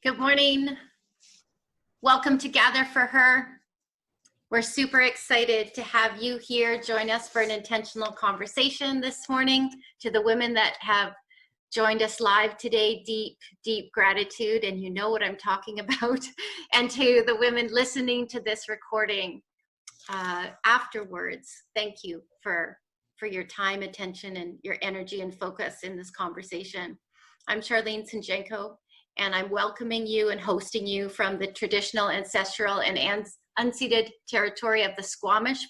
Good morning. Welcome to Gather for Her. We're super excited to have you here join us for an intentional conversation this morning. To the women that have joined us live today, deep gratitude, and you know what I'm talking about. And to the women listening to this recording afterwards, thank you for your time, attention, and your energy and focus in this conversation. I'm Charlene SanJenko, and I'm welcoming you and hosting you from the traditional, ancestral, and unceded territory of the Squamish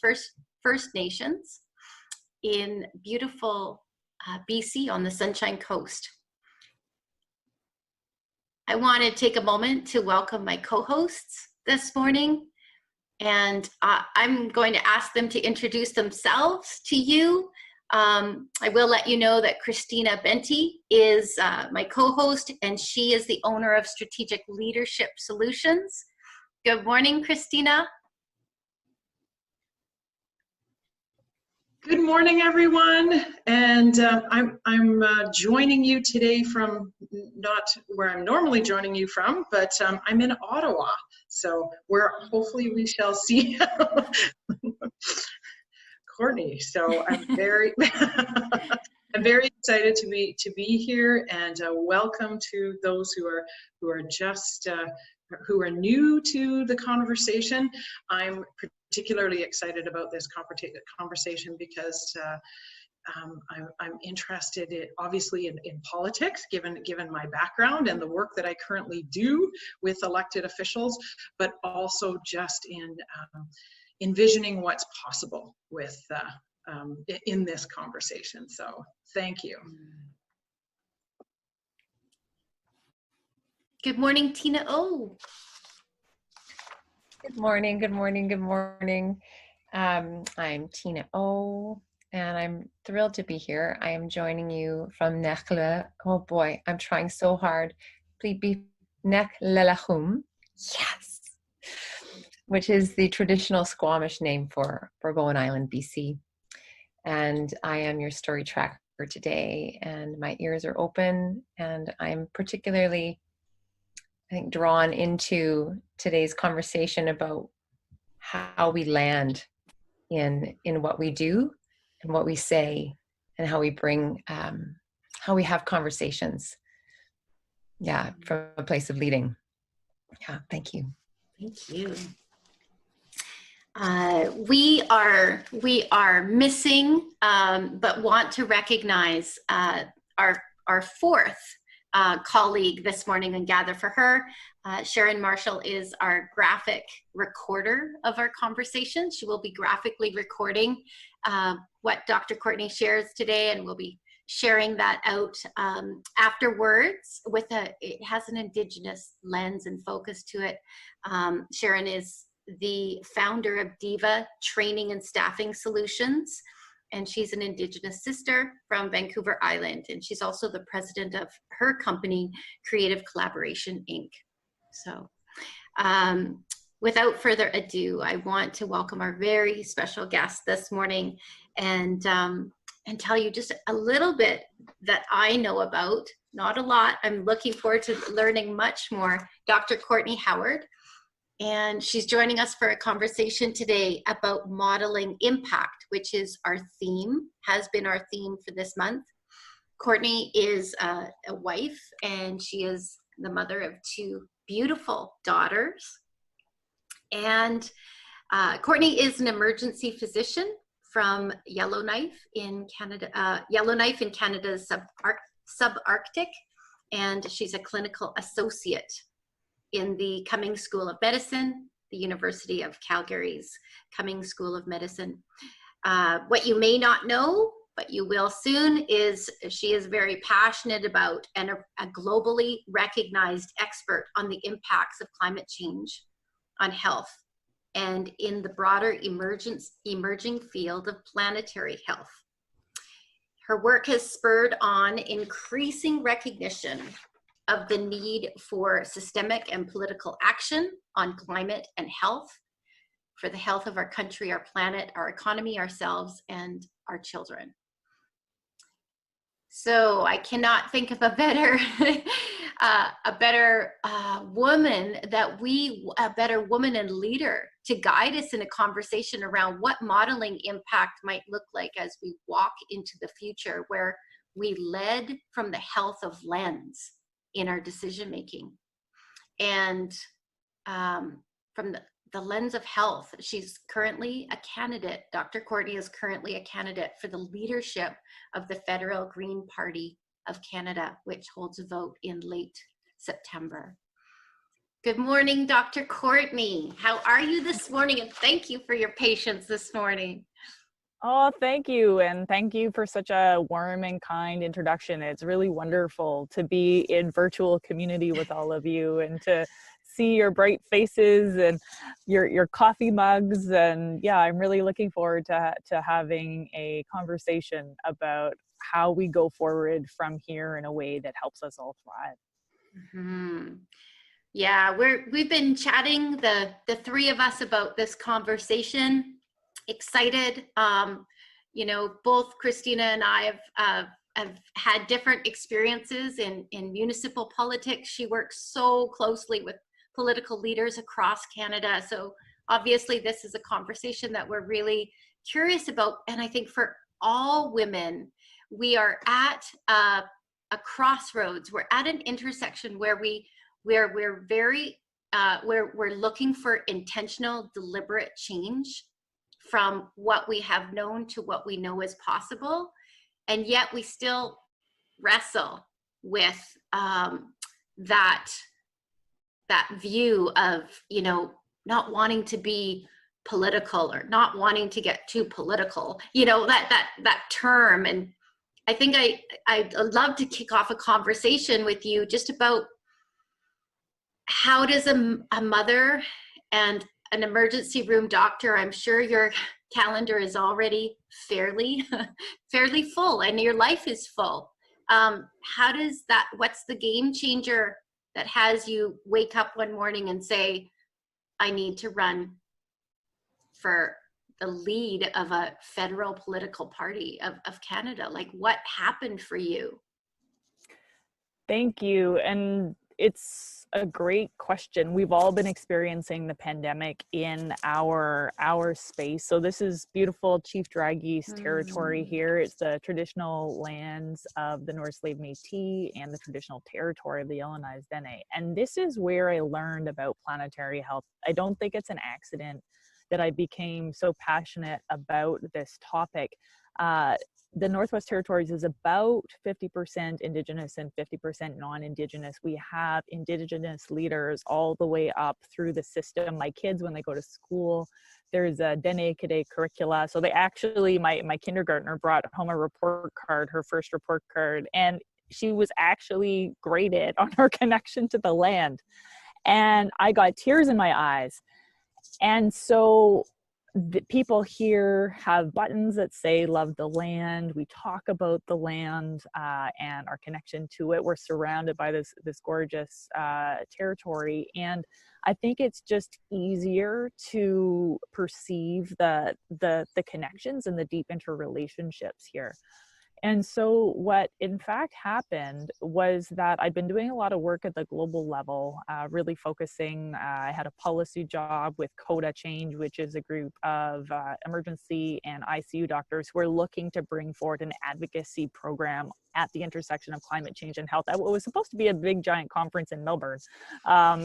First Nations in beautiful BC on the Sunshine Coast. I want to take a moment to welcome my co-hosts this morning, and I'm going to ask them to introduce themselves to you. I will let you know that Christina Benty is my co-host, and she is the owner of Strategic Leadership Solutions. Good morning, Christina. Good morning, everyone. And I'm joining you today from not where I'm normally joining you from, but I'm in Ottawa. So where hopefully we shall see Courtney. So I'm very I'm very excited to be here, and welcome to those who are just who are new to the conversation. I'm particularly excited about this conversation because I'm interested obviously in politics, given my background and the work that I currently do with elected officials, but also just in envisioning what's possible with in this conversation. So thank you. Good morning, Tina O. Good morning, good morning, good morning. I'm Tina O, and I'm thrilled to be here. I am joining you from Nekle. Oh boy, I'm trying so hard. Please be Neklelachum. Yes! Which is the traditional Squamish name for Bowen Island, BC. And I am your story tracker today, and my ears are open, and I'm particularly, I think, drawn into today's conversation about how we land in what we do and what we say, and how we bring, how we have conversations. Yeah, from a place of leading. Yeah, thank you. Thank you. We are missing, but want to recognize our fourth colleague this morning and Gather for Her. Sharon Marshall is our graphic recorder of our conversation. She will be graphically recording what Dr. Courtney shares today, and we'll be sharing that out afterwards with it has an Indigenous lens and focus to it. Sharon is the founder of Diva Training and Staffing Solutions, and she's an Indigenous sister from Vancouver Island, and she's also the president of her company, Creative Collaboration, Inc. So without further ado, I want to welcome our very special guest this morning and tell you just a little bit that I know about, not a lot. I'm looking forward to learning much more. Dr. Courtney Howard. And she's joining us for a conversation today about modeling impact, which is our theme, has been our theme for this month. Courtney is a wife, and she is the mother of two beautiful daughters. And Courtney is an emergency physician from Yellowknife in Canada, Yellowknife in Canada's subarctic, and she's a clinical associate in the Cummings School of Medicine, the University of Calgary's Cummings School of Medicine. What you may not know, but you will soon, is she is very passionate about and a globally recognized expert on the impacts of climate change on health and in the broader emerging field of planetary health. Her work has spurred on increasing recognition of the need for systemic and political action on climate and health, for the health of our country, our planet, our economy, ourselves, and our children. So I cannot think of a better a better woman, a better woman and leader to guide us in a conversation around what modeling impact might look like as we walk into the future, where we led from the health of lens in our decision making. And from the lens of health, she's currently a candidate. Dr. Courtney is currently a candidate for the leadership of the Federal Green Party of Canada, which holds a vote in late September. Good morning, Dr. Courtney. How are you this morning? And thank you for your patience this morning. Oh, thank you. And thank you for such a warm and kind introduction. It's really wonderful to be in virtual community with all of you and to see your bright faces and your coffee mugs. And yeah, I'm really looking forward to having a conversation about how we go forward from here in a way that helps us all thrive. Mm-hmm. Yeah, we've been chatting, the three of us, about this conversation. Excited. You know, both Christina and I have had different experiences in municipal politics. She works so closely with political leaders across Canada. So obviously this is a conversation that we're really curious about. And I think for all women, we are at a crossroads. We're at an intersection where we're looking for intentional, deliberate change from what we have known to what we know is possible. And yet we still wrestle with that view of, you know, not wanting to be political or not wanting to get too political, you know, that term. And I think I'd love to kick off a conversation with you just about how does a mother and an emergency room doctor, I'm sure your calendar is already fairly full and your life is full. What's the game changer that has you wake up one morning and say, I need to run for the lead of a federal political party of Canada? Like, what happened for you? Thank you. And it's a great question. We've all been experiencing the pandemic in our space. So this is beautiful Chief Dragees territory here. It's the traditional lands of the North Slave Métis and the traditional territory of the Yellowknives Dene. And this is where I learned about planetary health. I don't think it's an accident that I became so passionate about this topic. The Northwest Territories is about 50% Indigenous and 50% non-Indigenous. We have Indigenous leaders all the way up through the system. My kids, when they go to school, there's a Dene Kide curricula. So they actually, my kindergartner brought home a report card, her first report card, and she was actually graded on her connection to the land. And I got tears in my eyes. And so the people here have buttons that say love the land. We talk about the land and our connection to it. We're surrounded by this gorgeous territory, and I think it's just easier to perceive the connections and the deep interrelationships here. And so what in fact happened was that I'd been doing a lot of work at the global level, really focusing. I had a policy job with CODA Change, which is a group of emergency and ICU doctors who are looking to bring forward an advocacy program at the intersection of climate change and health. It was supposed to be a big giant conference in Melbourne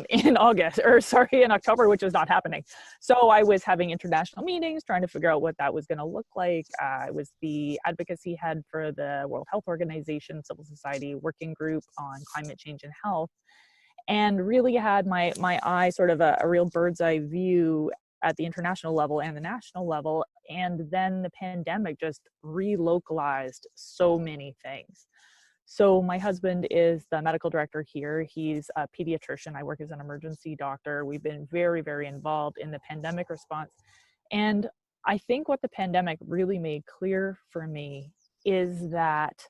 in October, which was not happening. So I was having international meetings, trying to figure out what that was going to look like. I was the advocacy head for the World Health Organization Civil Society Working Group on Climate Change and Health, and really had my eye sort of a real bird's eye view at the international level and the national level. And then the pandemic just relocalized so many things. So my husband is the medical director here. He's a pediatrician. I work as an emergency doctor. We've been very, very involved in the pandemic response. And I think what the pandemic really made clear for me is that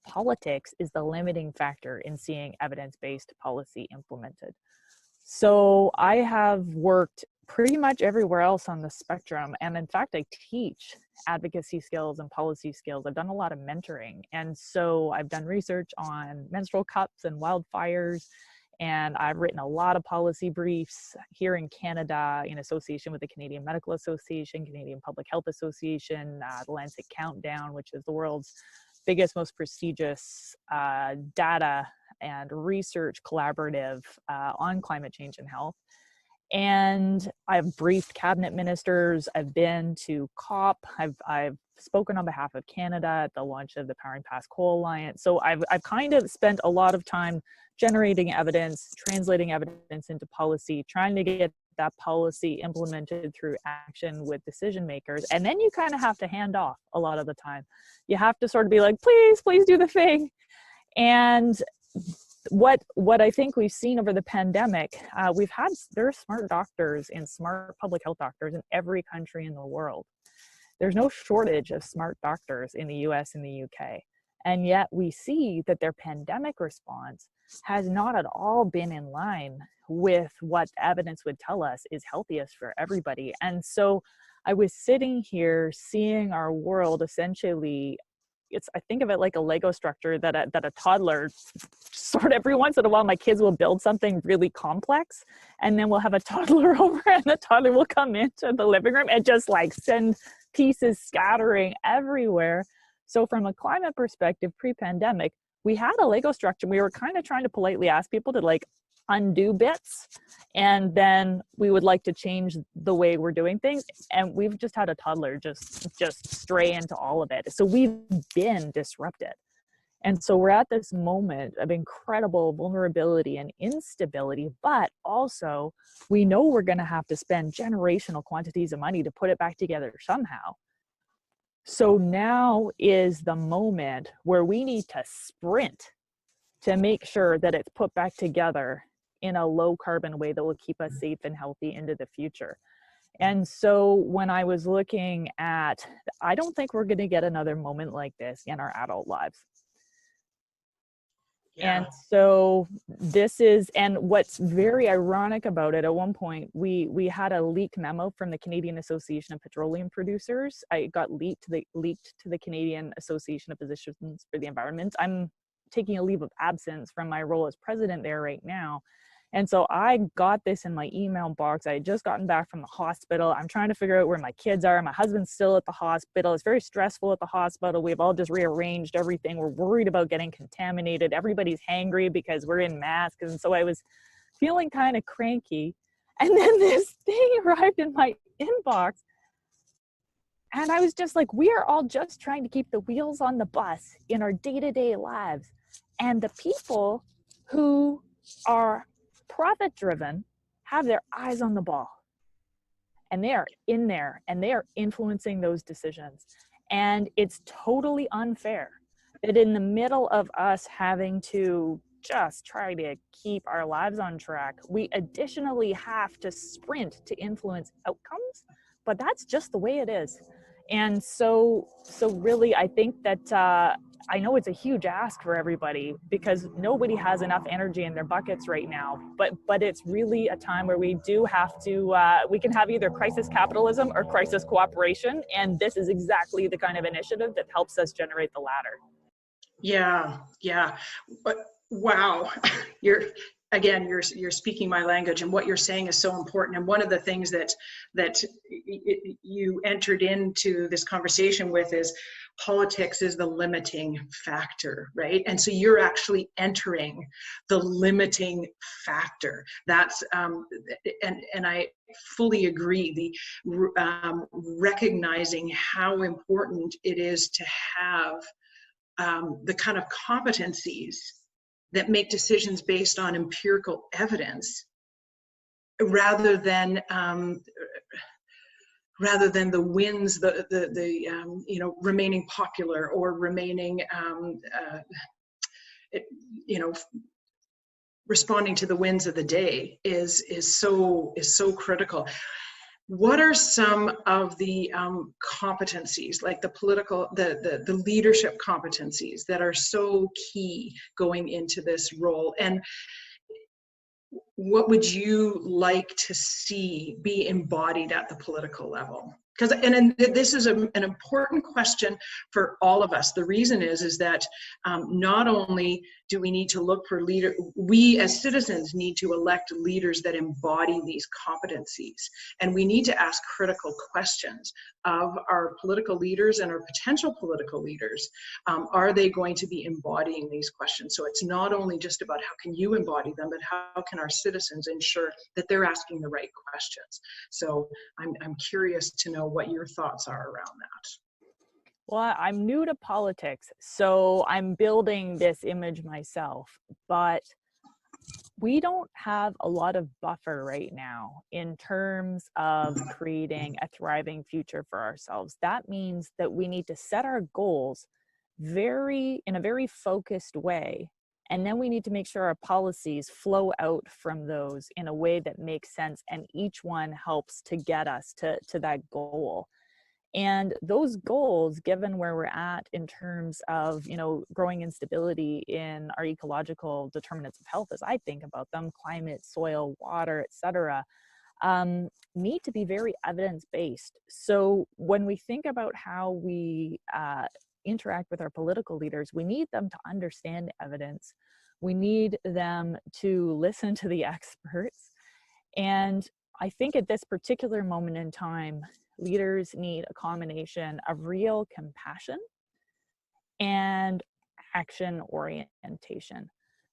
politics is the limiting factor in seeing evidence-based policy implemented. So I have worked pretty much everywhere else on the spectrum. And in fact, I teach advocacy skills and policy skills. I've done a lot of mentoring. And so I've done research on menstrual cups and wildfires. And I've written a lot of policy briefs here in Canada in association with the Canadian Medical Association, Canadian Public Health Association, the Lancet Countdown, which is the world's biggest, most prestigious data and research collaborative on climate change and health. And I've briefed cabinet ministers. I've been to COP. I've spoken on behalf of Canada at the launch of the Powering Past Coal Alliance. So I've kind of spent a lot of time generating evidence, translating evidence into policy, trying to get that policy implemented through action with decision makers. And then you kind of have to hand off a lot of the time. You have to sort of be like, please do the thing. And what I think we've seen over the pandemic, there are smart doctors and smart public health doctors in every country in the world. There's no shortage of smart doctors in the US and the UK. And yet we see that their pandemic response has not at all been in line with what evidence would tell us is healthiest for everybody. And so I was sitting here seeing our world essentially, I think of it like a Lego structure that a toddler sort of, every once in a while my kids will build something really complex, and then we'll have a toddler over and the toddler will come into the living room and just like send pieces scattering everywhere. So from a climate perspective, pre-pandemic, we had a Lego structure. We were kind of trying to politely ask people to like undo bits, and then we would like to change the way we're doing things. And we've just had a toddler just stray into all of it. So we've been disrupted. And so we're at this moment of incredible vulnerability and instability, but also we know we're going to have to spend generational quantities of money to put it back together somehow. So now is the moment where we need to sprint to make sure that it's put back together in a low carbon way that will keep us safe and healthy into the future. And so when I was looking at, I don't think we're going to get another moment like this in our adult lives. Yeah. And so this is, and what's very ironic about it, at one point we had a leak memo from the Canadian Association of Petroleum Producers. It got leaked to the Canadian Association of Physicians for the Environment. I'm taking a leave of absence from my role as president there right now. And so I got this in my email box. I had just gotten back from the hospital. I'm trying to figure out where my kids are. My husband's still at the hospital. It's very stressful at the hospital. We've all just rearranged everything. We're worried about getting contaminated. Everybody's hangry because we're in masks. And so I was feeling kind of cranky. And then this thing arrived in my inbox. And I was just like, we are all just trying to keep the wheels on the bus in our day-to-day lives. And the people who are profit-driven have their eyes on the ball. And they are in there and they are influencing those decisions. And it's totally unfair that in the middle of us having to just try to keep our lives on track, we additionally have to sprint to influence outcomes. But that's just the way it is. And so really, I think that I know it's a huge ask for everybody because nobody has enough energy in their buckets right now. But it's really a time where we do have to, we can have either crisis capitalism or crisis cooperation. And this is exactly the kind of initiative that helps us generate the latter. Yeah. But wow, you're speaking my language, and what you're saying is so important. And one of the things that you entered into this conversation with is politics is the limiting factor, right? And so you're actually entering the limiting factor. That's and I fully agree. The recognizing how important it is to have the kind of competencies that make decisions based on empirical evidence, rather than the wins, the remaining popular or remaining responding to the winds of the day is so critical. What are some of the competencies, like the leadership competencies that are so key going into this role? And what would you like to see be embodied at the political level? Because, and this is an important question for all of us. The reason is that not only do we need to look for we as citizens need to elect leaders that embody these competencies. And we need to ask critical questions of our political leaders and our potential political leaders. Are they going to be embodying these questions? So it's not only just about how can you embody them, but how can our citizens ensure that they're asking the right questions? So I'm curious to know what your thoughts are around that. Well, I'm new to politics, so I'm building this image myself, but we don't have a lot of buffer right now in terms of creating a thriving future for ourselves. That means that we need to set our goals in a very focused way, and then we need to make sure our policies flow out from those in a way that makes sense, and each one helps to get us to that goal. And those goals, given where we're at in terms of, growing instability in our ecological determinants of health, as I think about them, climate, soil, water, etc., need to be very evidence-based. So when we think about how we interact with our political leaders, we need them to understand evidence. We need them to listen to the experts. And I think at this particular moment in time, leaders need a combination of real compassion and action orientation,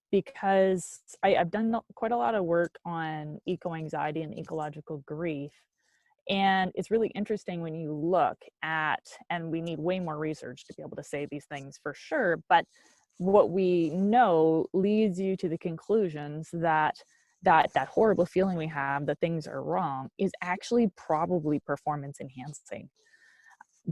because I've done quite a lot of work on eco-anxiety and ecological grief. And it's really interesting when you look at, and we need way more research to be able to say these things for sure, but what we know leads you to the conclusions that horrible feeling we have that things are wrong is actually probably performance enhancing.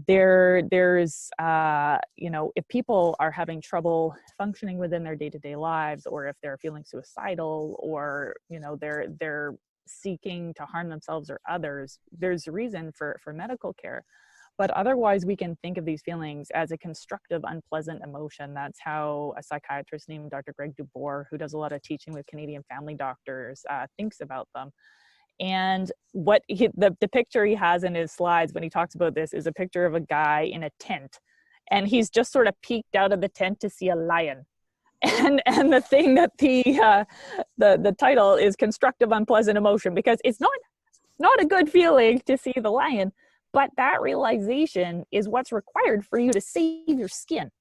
There's if people are having trouble functioning within their day-to-day lives, or if they're feeling suicidal, or they're seeking to harm themselves or others, there's a reason for medical care. But otherwise, we can think of these feelings as a constructive, unpleasant emotion. That's how a psychiatrist named Dr. Greg Dubois, who does a lot of teaching with Canadian family doctors, thinks about them. And what the picture he has in his slides when he talks about this is a picture of a guy in a tent. And he's just sort of peeked out of the tent to see a lion. And the thing that the title is constructive, unpleasant emotion, because it's not a good feeling to see the lion. But that realization is what's required for you to save your skin.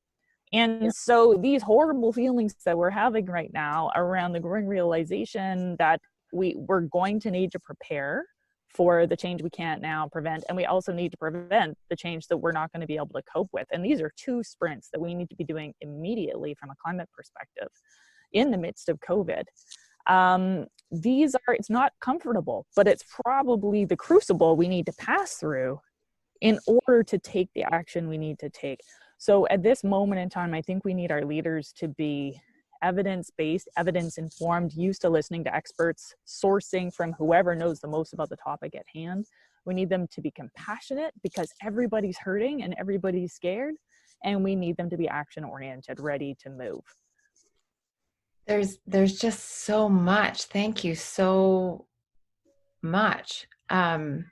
And so these horrible feelings that we're having right now around the growing realization that we're going to need to prepare for the change we can't now prevent. And we also need to prevent the change that we're not going to be able to cope with. And these are two sprints that we need to be doing immediately from a climate perspective in the midst of COVID. It's not comfortable, but it's probably the crucible we need to pass through in order to take the action we need to take. So at this moment in time, I think we need our leaders to be evidence-based, evidence-informed, used to listening to experts, sourcing from whoever knows the most about the topic at hand. We need them to be compassionate because everybody's hurting and everybody's scared, and we need them to be action-oriented, ready to move. There's just so much. Thank you so much. I'm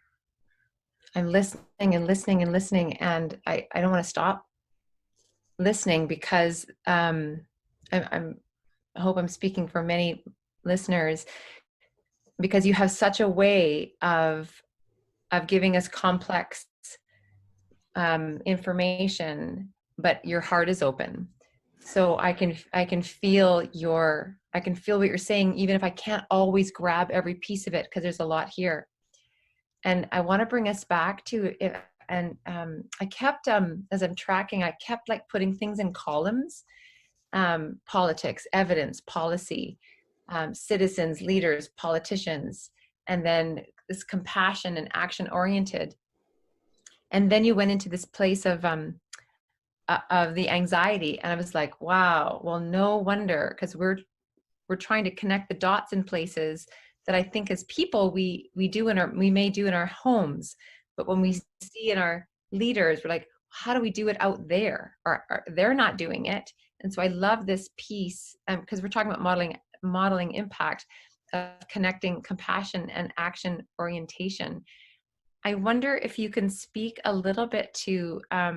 listening and listening and listening, and I don't want to stop listening because I hope I'm speaking for many listeners, because you have such a way of giving us complex information, but your heart is open. So I can feel what you're saying, even if I can't always grab every piece of it, because there's a lot here. And I want to bring us back to it. And I kept, as I'm tracking, I kept like putting things in columns: politics, evidence, policy, citizens, leaders, politicians, and then this compassion and action oriented. And then you went into this place of the anxiety, and I was like, wow, well, no wonder, because we're trying to connect the dots in places that I think as people we may do in our homes, but when we see in our leaders, we're like, how do we do it out there? Or they're not doing it. And so I love this piece, because we're talking about modeling impact. connecting compassion and action orientation. I wonder if you can speak a little bit to, I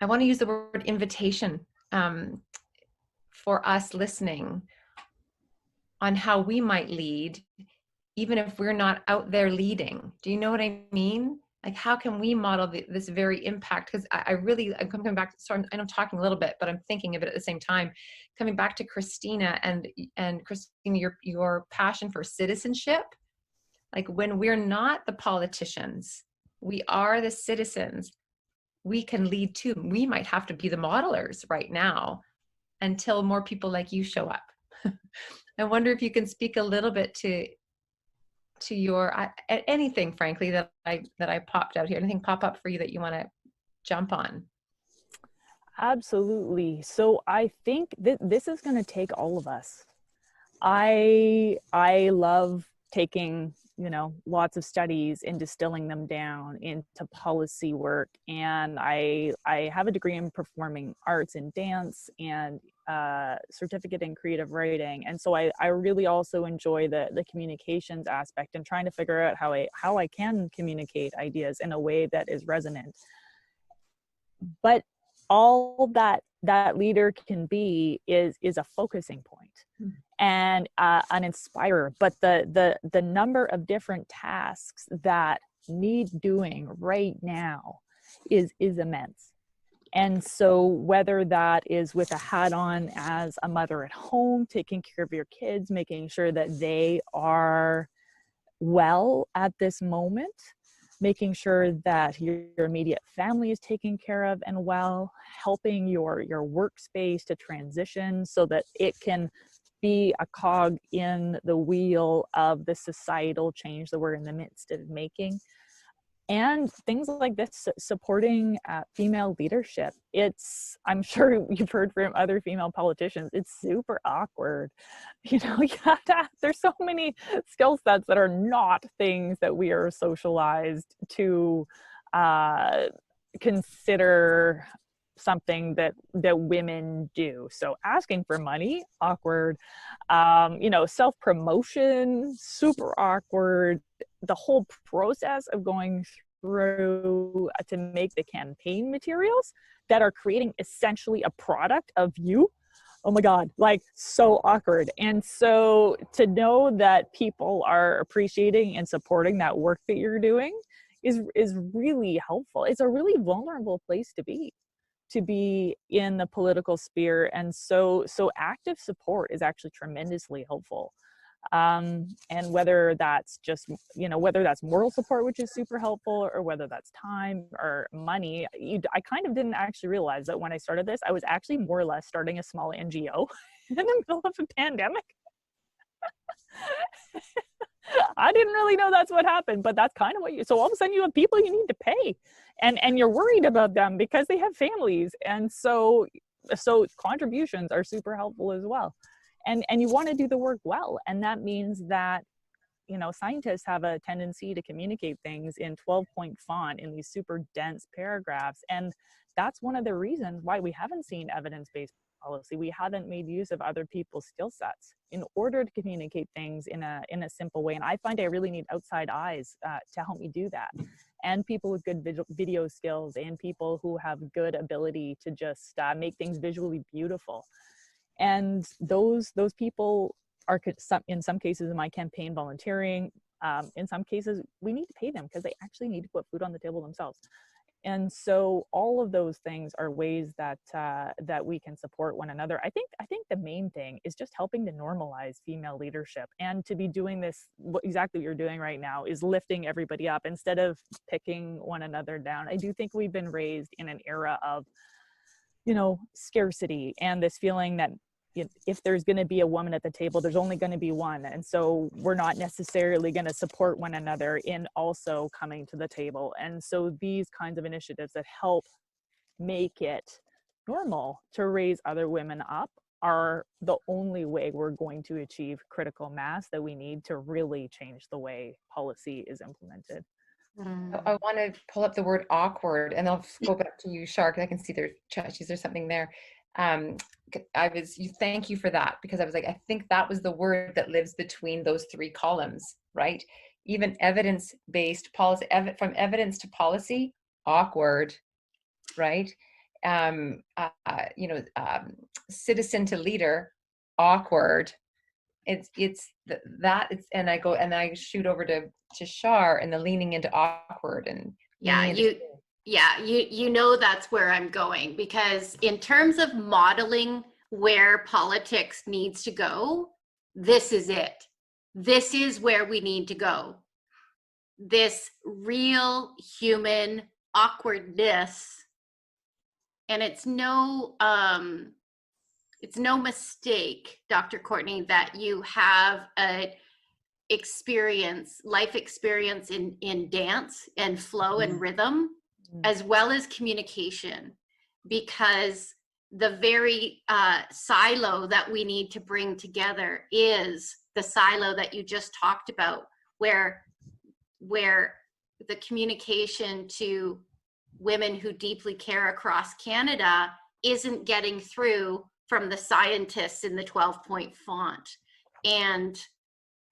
want to use the word invitation for us listening on how we might lead, even if we're not out there leading. Do you know what I mean? Like, how can we model this very impact? Because I'm coming back, so I know I'm talking a little bit, but I'm thinking of it at the same time. Coming back to Christina and Christina, your passion for citizenship. Like, when we're not the politicians, we are the citizens, we can lead too. We might have to be the modelers right now until more people like you show up. I wonder if you can speak a little bit to your anything, frankly, that I popped out here. Anything pop up for you that you want to jump on? Absolutely. So I think that this is going to take all of us. I love taking, lots of studies and distilling them down into policy work. And I have a degree in performing arts and dance and certificate in creative writing. And so I really also enjoy the communications aspect and trying to figure out how I can communicate ideas in a way that is resonant. But all that leader can be is a focusing point and an inspirer. But the number of different tasks that need doing right now is immense. And so whether that is with a hat on as a mother at home, taking care of your kids, making sure that they are well at this moment, making sure that your immediate family is taken care of and well, helping your workspace to transition so that it can be a cog in the wheel of the societal change that we're in the midst of making. And things like this, supporting female leadership. I'm sure you've heard from other female politicians, it's super awkward. There's so many skill sets that are not things that we are socialized to consider something that women do. So asking for money, awkward. Self-promotion, super awkward. The whole process of going through to make the campaign materials that are creating essentially a product of you. Oh my God, like so awkward. And so to know that people are appreciating and supporting that work that you're doing is really helpful. It's a really vulnerable place to be in the political sphere. And so active support is actually tremendously helpful. And whether that's just, whether that's moral support, which is super helpful, or whether that's time or money, I kind of didn't actually realize that when I started this, I was actually more or less starting a small NGO in the middle of a pandemic. I didn't really know that's what happened, but that's kind of so all of a sudden you have people you need to pay and you're worried about them because they have families. And so contributions are super helpful as well. And you want to do the work well. And that means that, scientists have a tendency to communicate things in 12-point font in these super dense paragraphs. And that's one of the reasons why we haven't seen evidence-based policy. We haven't made use of other people's skill sets in order to communicate things in a simple way. And I find I really need outside eyes to help me do that. And people with good video skills and people who have good ability to just make things visually beautiful. And those people are in some cases in my campaign volunteering. In some cases, we need to pay them because they actually need to put food on the table themselves. And so all of those things are ways that we can support one another. I think the main thing is just helping to normalize female leadership, and to be doing this, exactly what you're doing right now is lifting everybody up instead of picking one another down. I do think we've been raised in an era of, scarcity and this feeling that if there's going to be a woman at the table, there's only going to be one. And so we're not necessarily going to support one another in also coming to the table. And so these kinds of initiatives that help make it normal to raise other women up are the only way we're going to achieve critical mass that we need to really change the way policy is implemented. I want to pull up the word awkward, and I'll go back to you, Shark. I can see there's something there. Thank you for that, because I was like, I think that was the word that lives between those three columns, right? Even evidence-based policy, from evidence to policy, awkward, right? Citizen to leader, awkward. And I shoot over to Shar and the leaning into awkward and you know that's where I'm going, because in terms of modeling where politics needs to go, this is it. This is where we need to go. This real human awkwardness, and it's no mistake, Dr. Courtney, that you have a life experience in dance and flow and rhythm, as well as communication, because the very silo that we need to bring together is the silo that you just talked about, where the communication to women who deeply care across Canada isn't getting through from the scientists in the 12-point font. And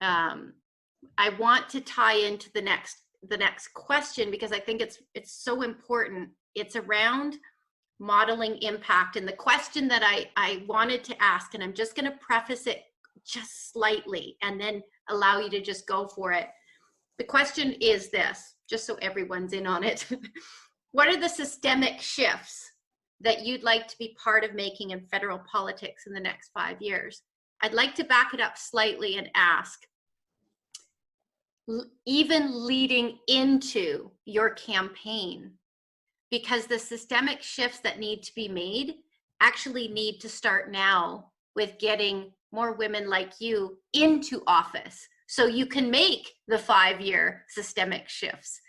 I want to tie into the next question, because I think it's so important. It's around modeling impact. And the question that I wanted to ask, and I'm just going to preface it just slightly and then allow you to just go for it. The question is this, just so everyone's in on it. What are the systemic shifts that you'd like to be part of making in federal politics in the next 5 years? I'd like to back it up slightly and ask, even leading into your campaign, because the systemic shifts that need to be made actually need to start now with getting more women like you into office, so you can make the 5-year systemic shifts.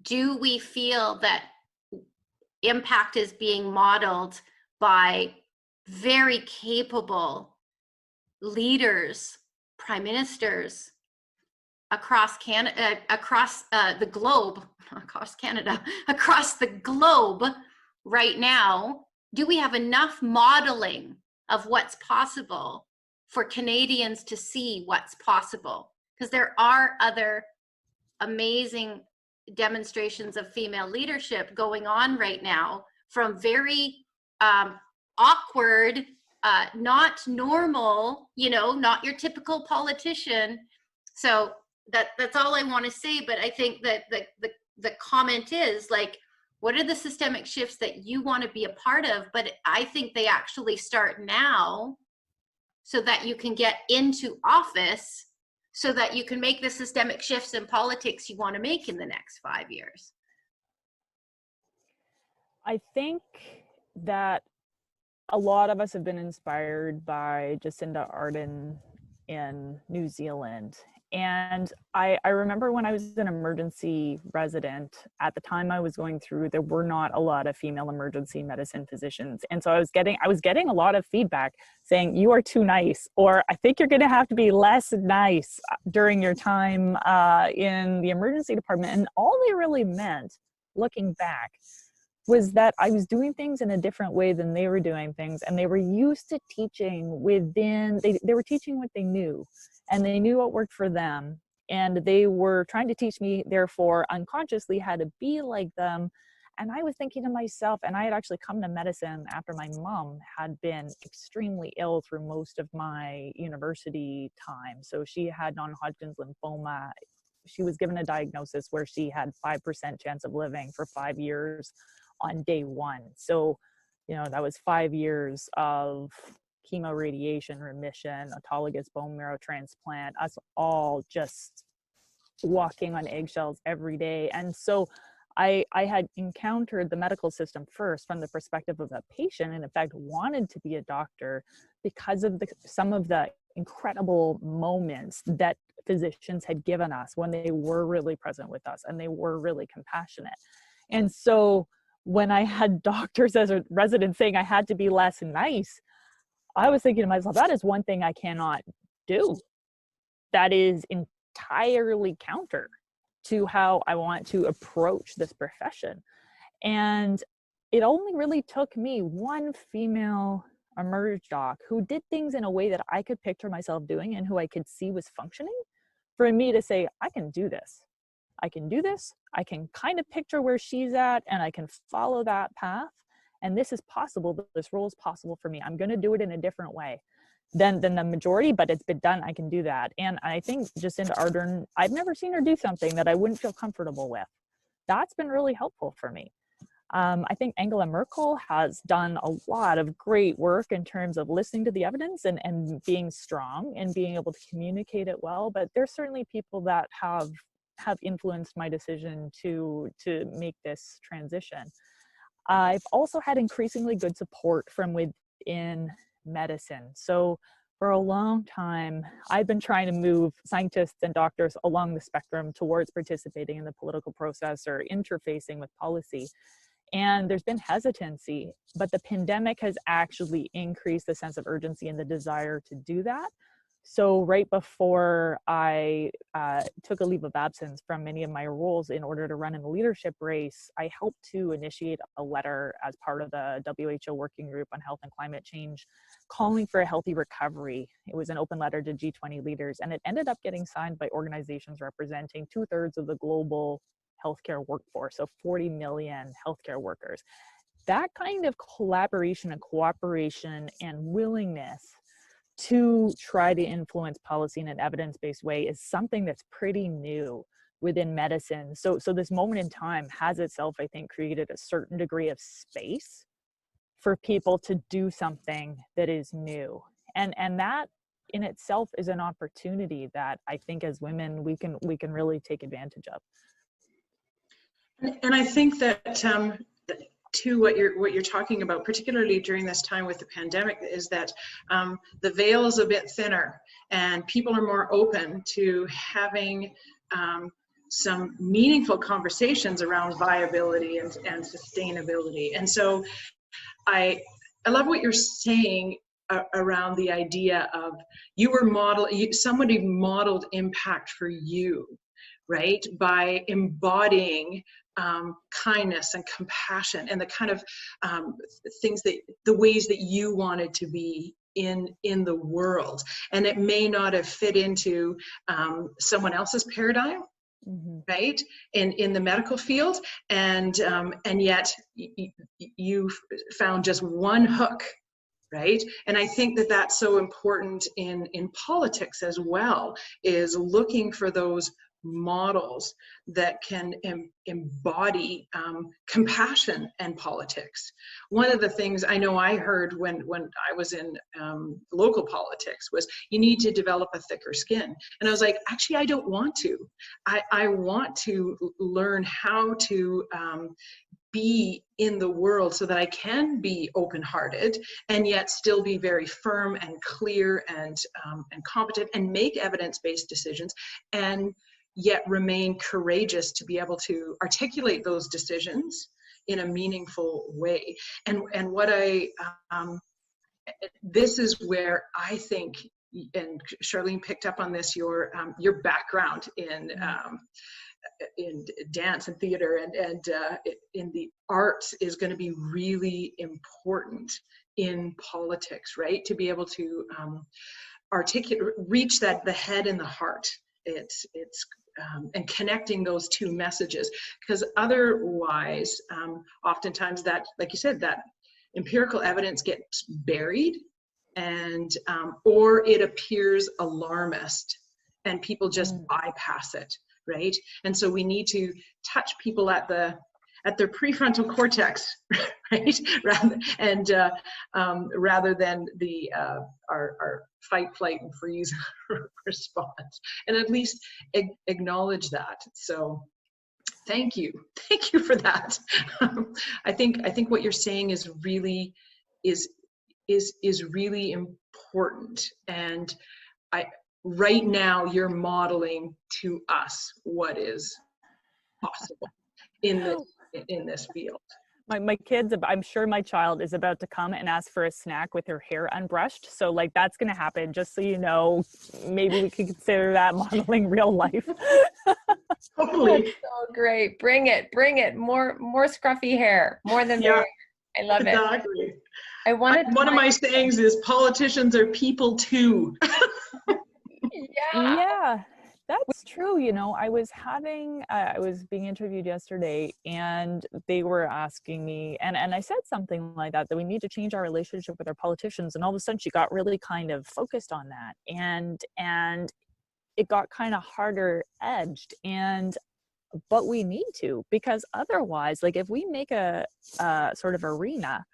Do we feel that impact is being modeled by very capable leaders, prime ministers across Canada, across the globe, not across Canada, across the globe right now? Do we have enough modeling of what's possible for Canadians to see what's possible? Because there are other amazing demonstrations of female leadership going on right now, from very awkward, not normal, not your typical politician. So that's all I want to say. But I think that the comment is like, what are the systemic shifts that you want to be a part of? But I think they actually start now, so that you can get into office, so that you can make the systemic shifts in politics you want to make in the next 5 years. I think that a lot of us have been inspired by Jacinda Ardern in New Zealand. And I remember when I was an emergency resident, at the time I was going through, there were not a lot of female emergency medicine physicians. And so I was getting a lot of feedback saying, you are too nice, or I think you're going to have to be less nice during your time in the emergency department. And all they really meant, looking back, was that I was doing things in a different way than they were doing things. And they were used to teaching within, they were teaching what they knew, and they knew what worked for them. And they were trying to teach me, therefore, unconsciously how to be like them. And I was thinking to myself, and I had actually come to medicine after my mom had been extremely ill through most of my university time. So she had non-Hodgkin's lymphoma. She was given a diagnosis where she had 5% chance of living for 5 years on day one. So, that was 5 years of chemo, radiation, remission, autologous bone marrow transplant, us all just walking on eggshells every day. And so I had encountered the medical system first from the perspective of a patient, and in fact wanted to be a doctor because of some of the incredible moments that physicians had given us when they were really present with us and they were really compassionate. And so when I had doctors as a resident saying I had to be less nice, I was thinking to myself, that is one thing I cannot do. That is entirely counter to how I want to approach this profession. And it only really took me one female emerge doc who did things in a way that I could picture myself doing and who I could see was functioning for me to say, I can do this. I can do this. I can kind of picture where she's at and I can follow that path. And this is possible. This role is possible for me. I'm going to do it in a different way than the majority, but it's been done. I can do that. And I think Jacinda Ardern, I've never seen her do something that I wouldn't feel comfortable with. That's been really helpful for me. I think Angela Merkel has done a lot of great work in terms of listening to the evidence and being strong and being able to communicate it well. But there's certainly people that have influenced my decision to make this transition. I've also had increasingly good support from within medicine. So for a long time, I've been trying to move scientists and doctors along the spectrum towards participating in the political process or interfacing with policy. And there's been hesitancy, but the pandemic has actually increased the sense of urgency and the desire to do that. So right before I took a leave of absence from many of my roles in order to run in the leadership race, I helped to initiate a letter as part of the WHO Working Group on Health and Climate Change, calling for a healthy recovery. It was an open letter to G20 leaders, and it ended up getting signed by organizations representing 2/3 of the global healthcare workforce, so 40 million healthcare workers. That kind of collaboration and cooperation and willingness to try to influence policy in an evidence-based way is something that's pretty new within medicine. So this moment in time has itself, I think, created a certain degree of space for people to do something that is new. And that in itself is an opportunity that I think as women we can really take advantage of. And I think that to what you're talking about, particularly during this time with the pandemic, is that the veil is a bit thinner and people are more open to having some meaningful conversations around viability and sustainability. And so I love what you're saying around the idea of somebody modeled impact for you, right? By embodying kindness and compassion and the kind of the ways that you wanted to be in the world. And it may not have fit into someone else's paradigm, right? In the medical field. And yet you found just one hook, right? And I think that that's so important in politics as well, is looking for those models that can embody compassion and politics. One of the things I know I heard when I was in local politics was, you need to develop a thicker skin. And I was like, actually, I don't want to. I want to learn how to be in the world so that I can be open-hearted and yet still be very firm and clear and competent and make evidence-based decisions, and yet remain courageous to be able to articulate those decisions in a meaningful way. And what this is where I think, and Charlene picked up on this, your background in dance and theater and in the arts is going to be really important in politics, right? To be able to reach the head and the heart. It's and connecting those two messages, because otherwise, oftentimes that, like you said, that empirical evidence gets buried, and or it appears alarmist, and people just bypass it, right? And so we need to touch people at their prefrontal cortex, right? Rather than our fight, flight, and freeze response, and at least acknowledge that. So, thank you for that. I think what you're saying is really really important, and right now you're modeling to us what is possible in this field. My kids, I'm sure my child is about to come and ask for a snack with her hair unbrushed. So like that's going to happen, just so you know. Maybe we could consider that modeling real life. Totally. That's so great. Bring it. More scruffy hair. More than Yeah, merry. I love it. exactly. I wanted One of my sayings is politicians are people too. yeah. Yeah, that's true. You know, I was being interviewed yesterday, and they were asking me, and I said something like that we need to change our relationship with our politicians. And all of a sudden she got really kind of focused on that. And it got kind of harder edged. But we need to, because otherwise, like, if we make a sort of arena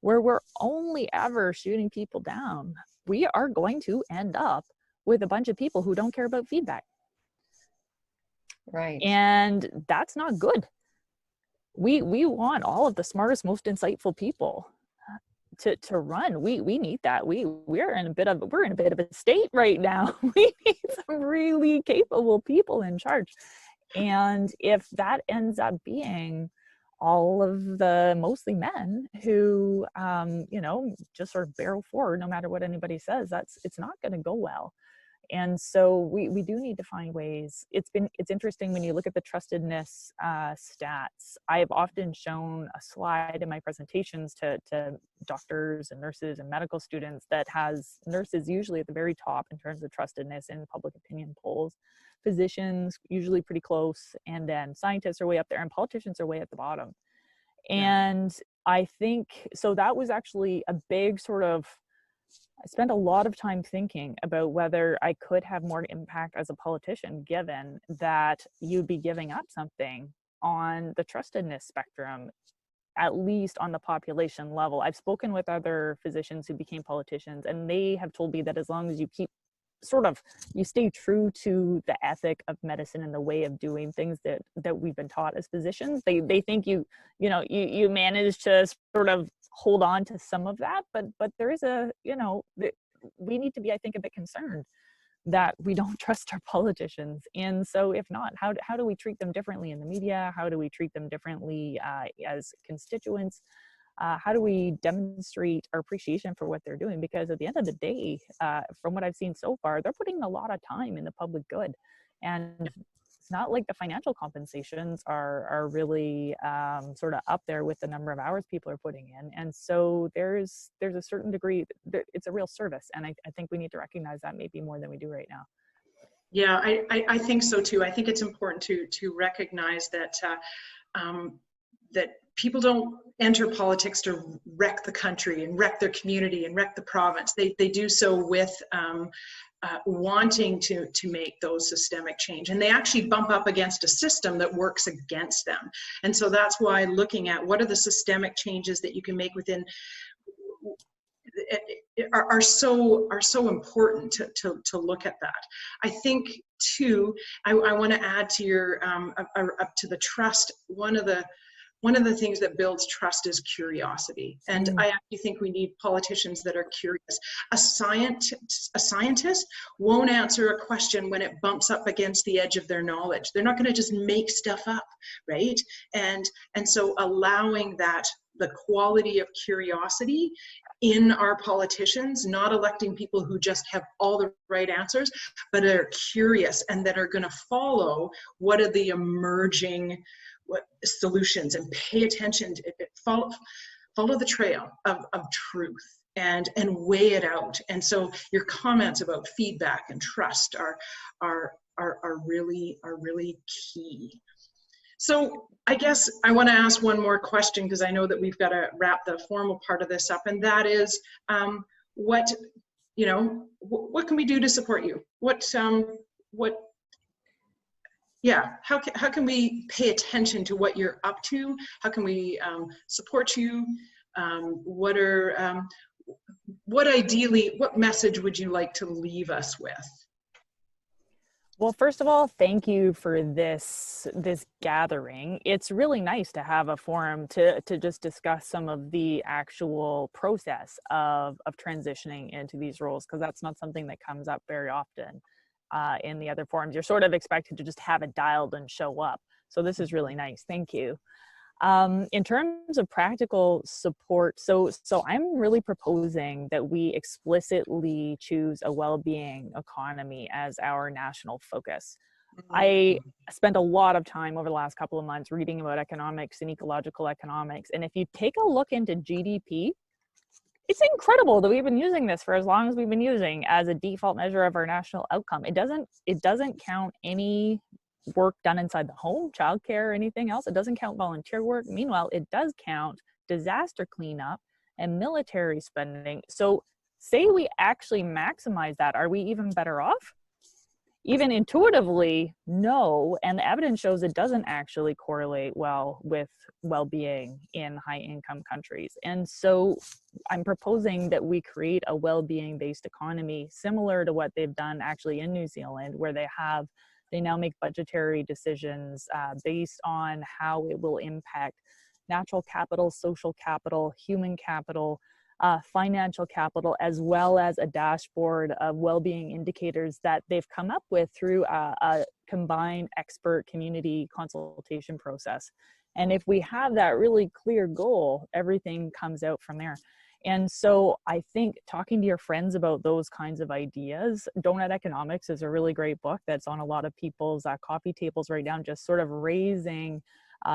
where we're only ever shooting people down, we are going to end up with a bunch of people who don't care about feedback. Right. And that's not good. We want all of the smartest, most insightful people to run. We need that. We're in a bit of a state right now. We need some really capable people in charge. And if that ends up being all of the mostly men who, just sort of barrel forward no matter what anybody says, it's not going to go well. And so we do need to find ways. It's interesting when you look at the trustedness stats. I've often shown a slide in my presentations to doctors and nurses and medical students that has nurses usually at the very top in terms of trustedness in public opinion polls, physicians usually pretty close, and then scientists are way up there, and politicians are way at the bottom. And I think, so that was actually a big sort of, I spent a lot of time thinking about whether I could have more impact as a politician, given that you'd be giving up something on the trustedness spectrum, at least on the population level. I've spoken with other physicians who became politicians, and they have told me that as long as you keep you stay true to the ethic of medicine and the way of doing things that we've been taught as physicians, they think you manage to sort of hold on to some of that, but there is we need to be, I think, a bit concerned that we don't trust our politicians. And so if not, how do we treat them differently in the media? How do we treat them differently as constituents? How do we demonstrate our appreciation for what they're doing? Because at the end of the day, from what I've seen so far, they're putting a lot of time in the public good. And it's not like the financial compensations are really sort of up there with the number of hours people are putting in. And so there's a certain degree, it's a real service. And I think we need to recognize that maybe more than we do right now. Yeah, I think so too. I think it's important to recognize that that people don't enter politics to wreck the country and wreck their community and wreck the province. They do so with wanting to make those systemic change, and they actually bump up against a system that works against them. And so that's why looking at what are the systemic changes that you can make within are so important to look at that. I think too, I want to add to your up to the trust. One of the things that builds trust is curiosity. And I actually think we need politicians that are curious. A scientist won't answer a question when it bumps up against the edge of their knowledge. They're not going to just make stuff up, right? And so allowing that, the quality of curiosity in our politicians, not electing people who just have all the right answers, but are curious and that are going to follow what are the emerging solutions and pay attention to it, follow the trail of truth and weigh it out. And so your comments about feedback and trust are really key. So I guess I want to ask one more question, because I know that we've got to wrap the formal part of this up, and that is what can we do to support you? How can we pay attention to what you're up to? How can we support you? What message would you like to leave us with? Well, first of all, thank you for this gathering. It's really nice to have a forum to just discuss some of the actual process of transitioning into these roles, because that's not something that comes up very often. In the other forums, you're sort of expected to just have it dialed and show up. So this is really nice. Thank you. In terms of practical support, so I'm really proposing that we explicitly choose a well-being economy as our national focus. I spent a lot of time over the last couple of months reading about economics and ecological economics. And if you take a look into GDP, it's incredible that we've been using this for as long as we've been using as a default measure of our national outcome. It doesn't count any work done inside the home, childcare, or anything else. It doesn't count volunteer work. Meanwhile, it does count disaster cleanup and military spending. So say we actually maximize that, are we even better off? Even intuitively, no, and the evidence shows it doesn't actually correlate well with well-being in high-income countries. And so I'm proposing that we create a well-being based economy similar to what they've done actually in New Zealand, where they now make budgetary decisions based on how it will impact natural capital, social capital, human capital, financial capital, as well as a dashboard of well-being indicators that they've come up with through a combined expert community consultation process. And if we have that really clear goal, everything comes out from there. And so I think talking to your friends about those kinds of ideas, Donut Economics is a really great book that's on a lot of people's coffee tables right now, just sort of raising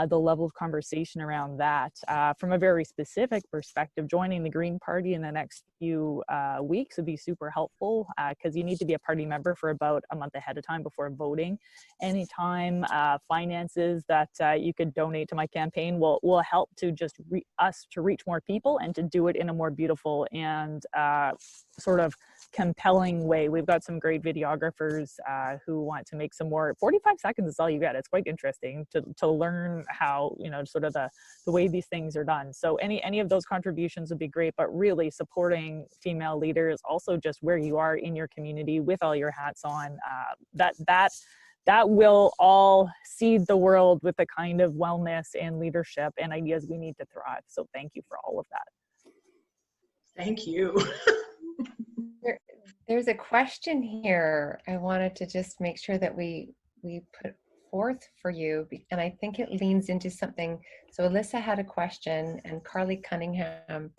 the level of conversation around that. From a very specific perspective, joining the Green Party in the next few weeks would be super helpful, because you need to be a party member for about a month ahead of time before voting. Anytime finances that you could donate to my campaign will help to just us to reach more people and to do it in a more beautiful and sort of compelling way. We've got some great videographers who want to make some more. 45 seconds is all you get. It's quite interesting to learn how, sort of the way these things are done. So any of those contributions would be great, but really supporting female leaders, also just where you are in your community with all your hats on, that will all seed the world with the kind of wellness and leadership and ideas we need to thrive. So thank you for all of that. Thank you. There's a question here I wanted to just make sure that we put forth for you, and I think it leans into something. So Alyssa had a question, and Carly Cunningham,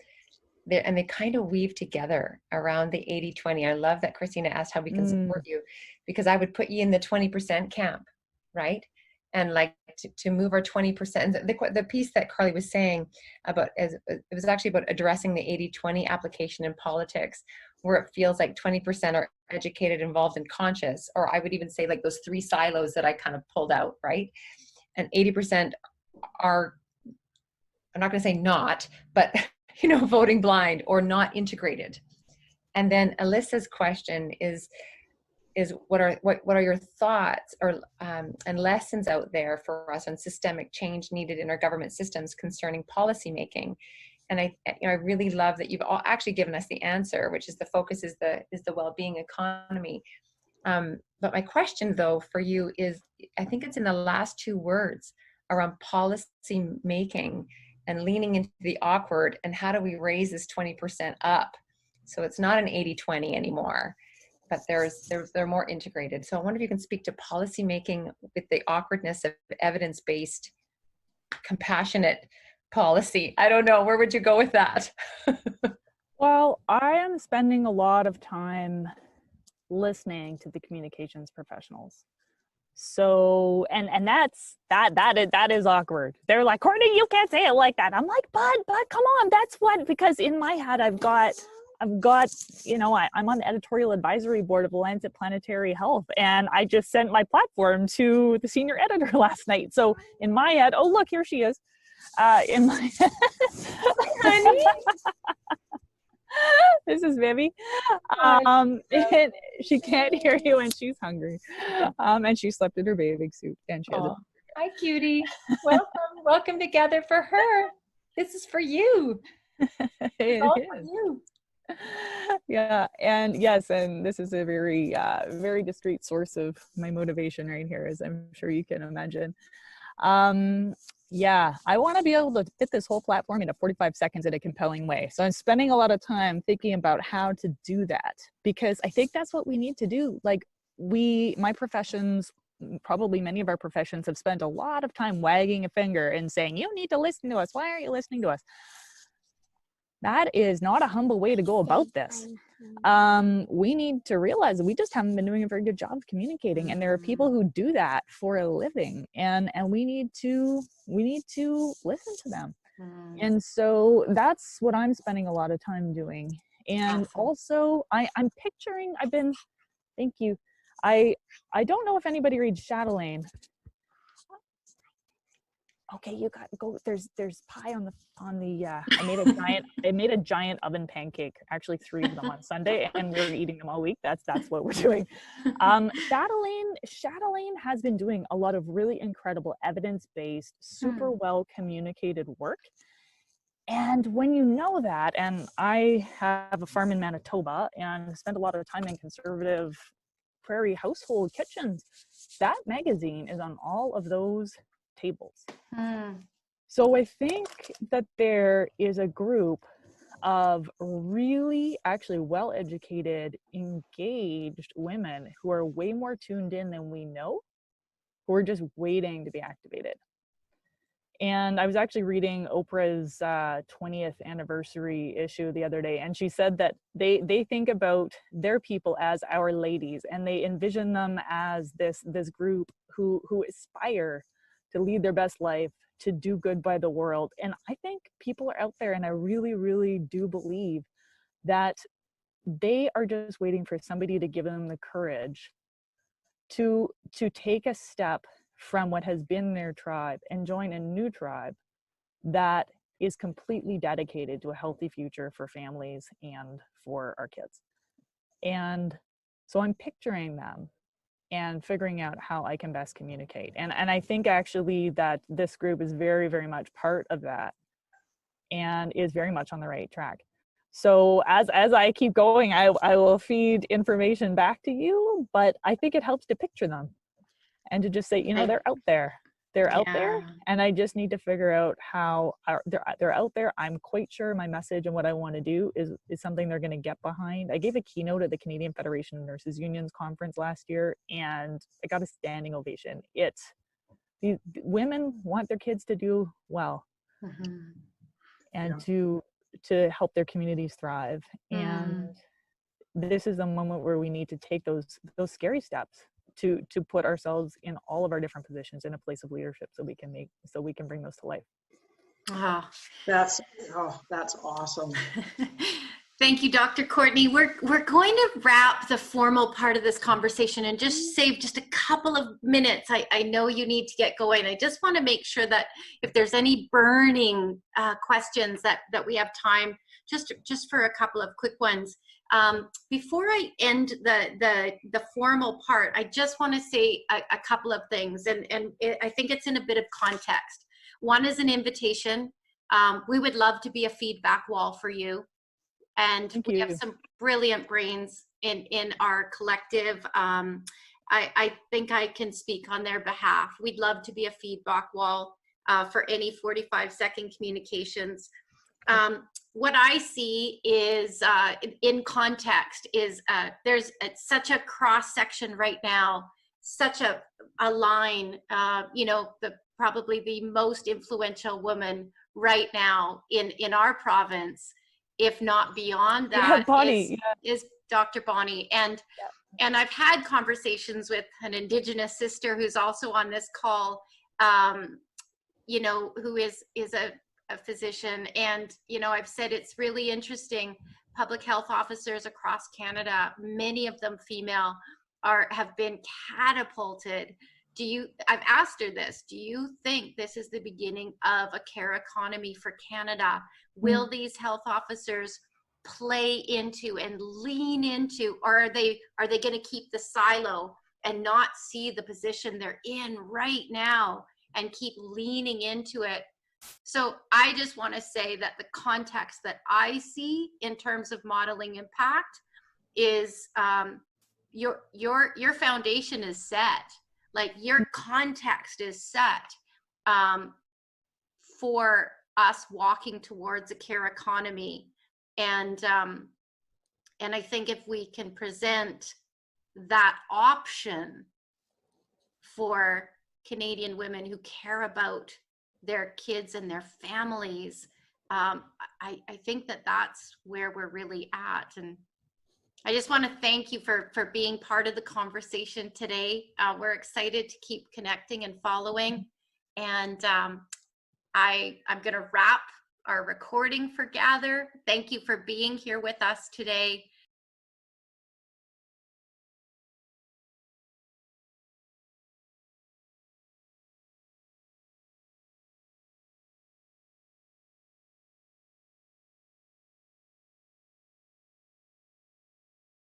and they kind of weave together around the 80-20. I love that Christina asked how we can support you, because I would put you in the 20% camp, right? And like to move our 20%. The piece that Carly was saying about, it was actually about addressing the 80-20 application in politics, where it feels like 20% are educated, involved, and conscious, or I would even say like those 3 silos that I kind of pulled out, right? And 80% are, I'm not going to say not, but voting blind or not integrated. And then Alyssa's question is what are your thoughts or and lessons out there for us on systemic change needed in our government systems concerning policy making? And I really love that you've all actually given us the answer, which is the focus is the well-being economy. But my question though for you is, I think it's in the last 2 words around policy making and leaning into the awkward, and how do we raise this 20% up so it's not an 80-20 anymore, but they're more integrated. So I wonder if you can speak to policy making with the awkwardness of evidence-based, compassionate policy. I don't know, where would you go with that? Well, I am spending a lot of time listening to the communications professionals. So, and that is awkward. They're like, Courtney, you can't say it like that. I'm like, but come on, that's what, because in my head, I've got, I'm on the editorial advisory board of the Lancet Planetary Health, and I just sent my platform to the senior editor last night. So in my head, oh, look, here she is. In my Honey? This is Vivi. And she can't hear you and she's hungry. And she slept in her bathing suit. And she has Hi, cutie. Welcome together for her. This is for you. It all is. for you. Yeah, and yes, and this is a very, very discreet source of my motivation right here, as I'm sure you can imagine. Yeah, I want to be able to fit this whole platform into 45 seconds in a compelling way. So I'm spending a lot of time thinking about how to do that, because I think that's what we need to do. Like my professions, probably many of our professions, have spent a lot of time wagging a finger and saying, you need to listen to us. Why aren't you listening to us? that is not a humble way to go about this. We need to realize that we just haven't been doing a very good job of communicating, and there are people who do that for a living, and we need to listen to them. And so that's what I'm spending a lot of time doing. And also I'm picturing, thank you. I don't know if anybody reads Chatelaine. Okay, you got go. There's pie on the I made a giant oven pancake, actually 3 of them on Sunday, and we're eating them all week. That's what we're doing. Chatelaine has been doing a lot of really incredible evidence-based, super well communicated work. And when you know that, and I have a farm in Manitoba and spend a lot of time in conservative prairie household kitchens, that magazine is on all of those tables. So I think that there is a group of really actually well-educated, engaged women who are way more tuned in than we know, who are just waiting to be activated. And I was actually reading Oprah's 20th anniversary issue the other day, and she said that they think about their people as our ladies, and they envision them as this group who aspire to lead their best life, to do good by the world. And I think people are out there, and I really, really do believe that they are just waiting for somebody to give them the courage to take a step from what has been their tribe and join a new tribe that is completely dedicated to a healthy future for families and for our kids. And so I'm picturing them and figuring out how I can best communicate. And I think actually that this group is very, very much part of that and is very much on the right track. So as I keep going, I will feed information back to you, but I think it helps to picture them and to just say, they're out there. They're out there, and I just need to figure out how they're out there. I'm quite sure my message and what I want to do is something they're going to get behind. I gave a keynote at the Canadian Federation of Nurses Unions conference last year, and I got a standing ovation. These women want their kids to do well, and to help their communities thrive. And this is a moment where we need to take those scary steps to put ourselves in all of our different positions in a place of leadership, so we can bring those to life. That's awesome. Thank you, Dr. Courtney. We're going to wrap the formal part of this conversation and just save just a couple of minutes. I know you need to get going. I just want to make sure that if there's any burning questions that we have time, just for a couple of quick ones. Before I end the formal part, I just want to say a couple of things, and I think it's in a bit of context. One is an invitation. We would love to be a feedback wall for you. And we have some brilliant brains in our collective. I think I can speak on their behalf. We'd love to be a feedback wall for any 45-second communications. What I see is in context is there's such a cross section right now, such a line, probably the most influential woman right now in our province, if not beyond that, is Dr. Bonnie. And I've had conversations with an Indigenous sister who's also on this call, who is a physician. And, I've said it's really interesting. Public health officers across Canada, many of them female, have been catapulted. I've asked her this, do you think this is the beginning of a care economy for Canada? Will these health officers play into and lean into, or are they going to keep the silo and not see the position they're in right now and keep leaning into it? So I just want to say that the context that I see in terms of modeling impact is your foundation is set. Like your context is set for us walking towards a care economy. And I think if we can present that option for Canadian women who care about their kids and their families, I think that that's where we're really at. And I just want to thank you for being part of the conversation today. We're excited to keep connecting and following. And I'm going to wrap our recording for Gather. Thank you for being here with us today.